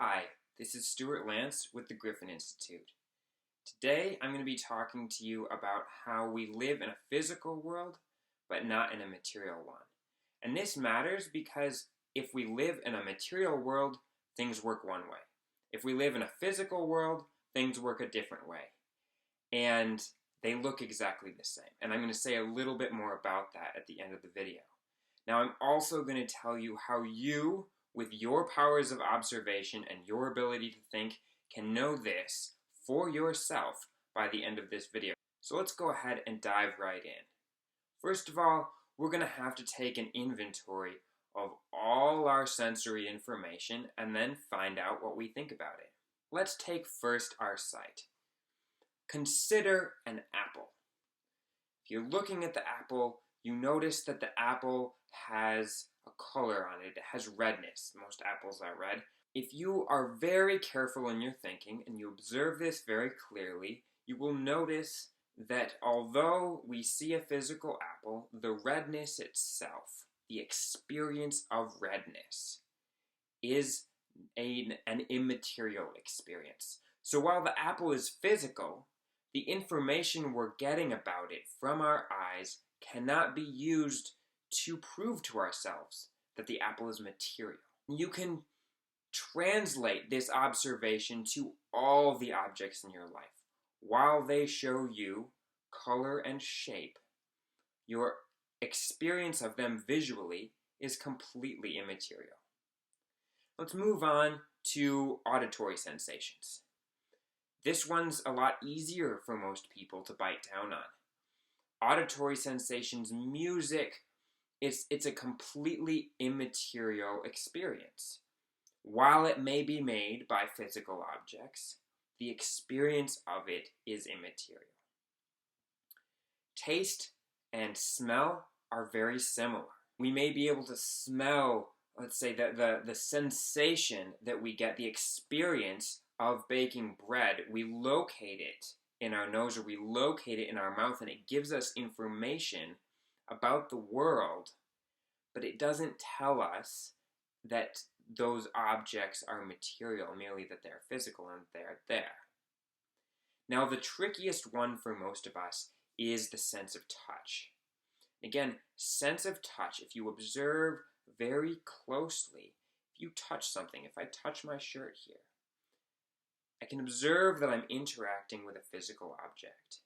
Hi, this is Stuart Lance with the Griffin Institute. Today I'm going to be talking to you about how we live in a physical world, but not in a material one. And this matters because if we live in a material world, things work one way. If we live in a physical world, things work a different way. And they look exactly the same. And I'm going to say a little bit more about that at the end of the video. Now I'm also going to tell you how you, with your powers of observation and your ability to think, can know this for yourself by the end of this video. So let's go ahead and dive right in. First of all, we're going to have to take an inventory of all our sensory information and then find out what we think about it. Let's take first our sight. Consider an apple. If you're looking at the apple, you notice that the apple has a color on it. It has redness. Most apples are red. If you are very careful in your thinking and you observe this very clearly, you will notice that although we see a physical apple, the redness itself, the experience of redness, is an immaterial experience. So while the apple is physical, the information we're getting about it from our eyes cannot be used to prove to ourselves that the apple is material. You can translate this observation to all the objects in your life. While they show you color and shape, your experience of them visually is completely immaterial. Let's move on to auditory sensations. This one's a lot easier for most people to bite down on. Auditory sensations, music, it's a completely immaterial experience. While it may be made by physical objects, the experience of it is immaterial. Taste and smell are very similar. We may be able to smell, let's say, the sensation that we get, the experience of baking bread. We locate it in our nose or we locate it in our mouth, and it gives us information about the world, but it doesn't tell us that those objects are material, merely that they're physical and they're there. Now, the trickiest one for most of us is the sense of touch. Again, sense of touch, if you observe very closely, if you touch something, if I touch my shirt here, I can observe that I'm interacting with a physical object,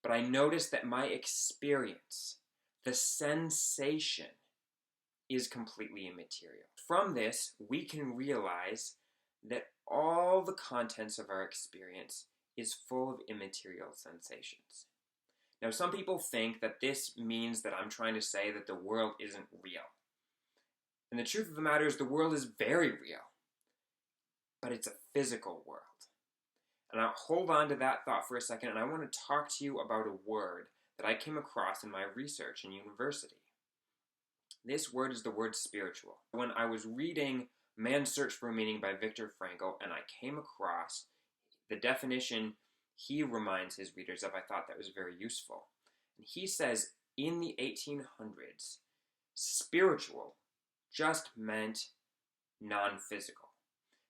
but I notice that my experience, the sensation, is completely immaterial. From this, we can realize that all the contents of our experience is full of immaterial sensations. Now, some people think that this means that I'm trying to say that the world isn't real. And the truth of the matter is the world is very real, but it's a physical world. And I'll hold on to that thought for a second, and I want to talk to you about a word that I came across in my research in university. This word is the word spiritual. When I was reading Man's Search for Meaning by Viktor Frankl, and I came across the definition he reminds his readers of, I thought that was very useful. And he says, in the 1800s, spiritual just meant non-physical.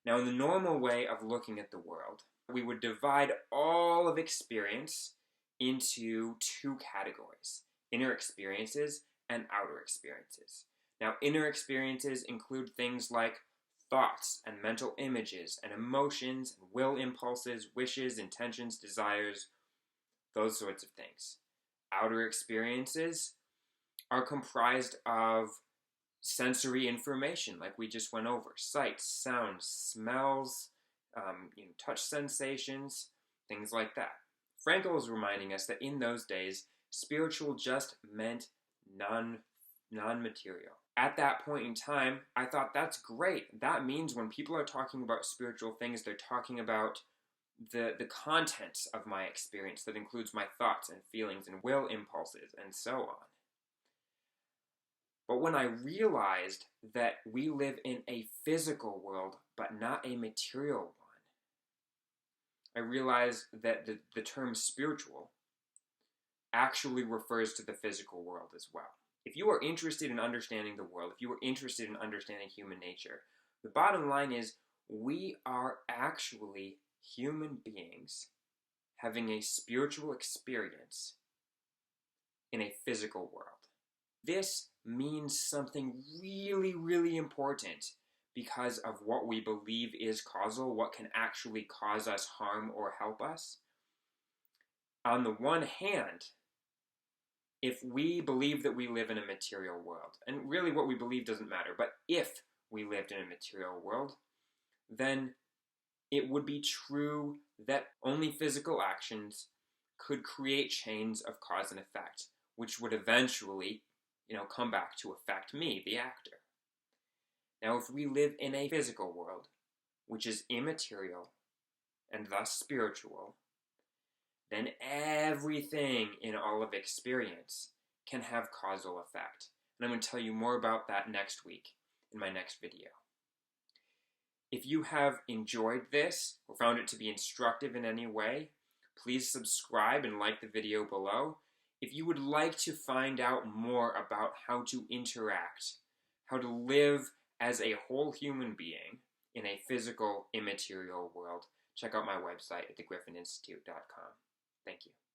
Now, in the normal way of looking at the world, we would divide all of experience into two categories: inner experiences and outer experiences. Now, inner experiences include things like thoughts and mental images and emotions and will impulses, wishes, intentions, desires, those sorts of things. Outer experiences are comprised of sensory information, like we just went over: sights, sounds, smells, touch sensations, things like that. Frankl is reminding us that in those days, spiritual just meant non-material. At that point in time, I thought, that's great. That means when people are talking about spiritual things, they're talking about the contents of my experience that includes my thoughts and feelings and will impulses and so on. But when I realized that we live in a physical world, but not a material one, I realized that the term spiritual actually refers to the physical world as well. If you are interested in understanding the world, if you are interested in understanding human nature, the bottom line is we are actually human beings having a spiritual experience in a physical world. This means something really, really important because of what we believe is causal, what can actually cause us harm or help us. On the one hand, if we believe that we live in a material world, and really what we believe doesn't matter, but if we lived in a material world, then it would be true that only physical actions could create chains of cause and effect, which would eventually, come back to affect me, the actor. Now, if we live in a physical world, which is immaterial and thus spiritual, then everything in all of experience can have causal effect. And I'm going to tell you more about that next week in my next video. If you have enjoyed this or found it to be instructive in any way, please subscribe and like the video below. If you would like to find out more about how to interact, how to live as a whole human being in a physical, immaterial world, check out my website at thegriffininstitute.com. Thank you.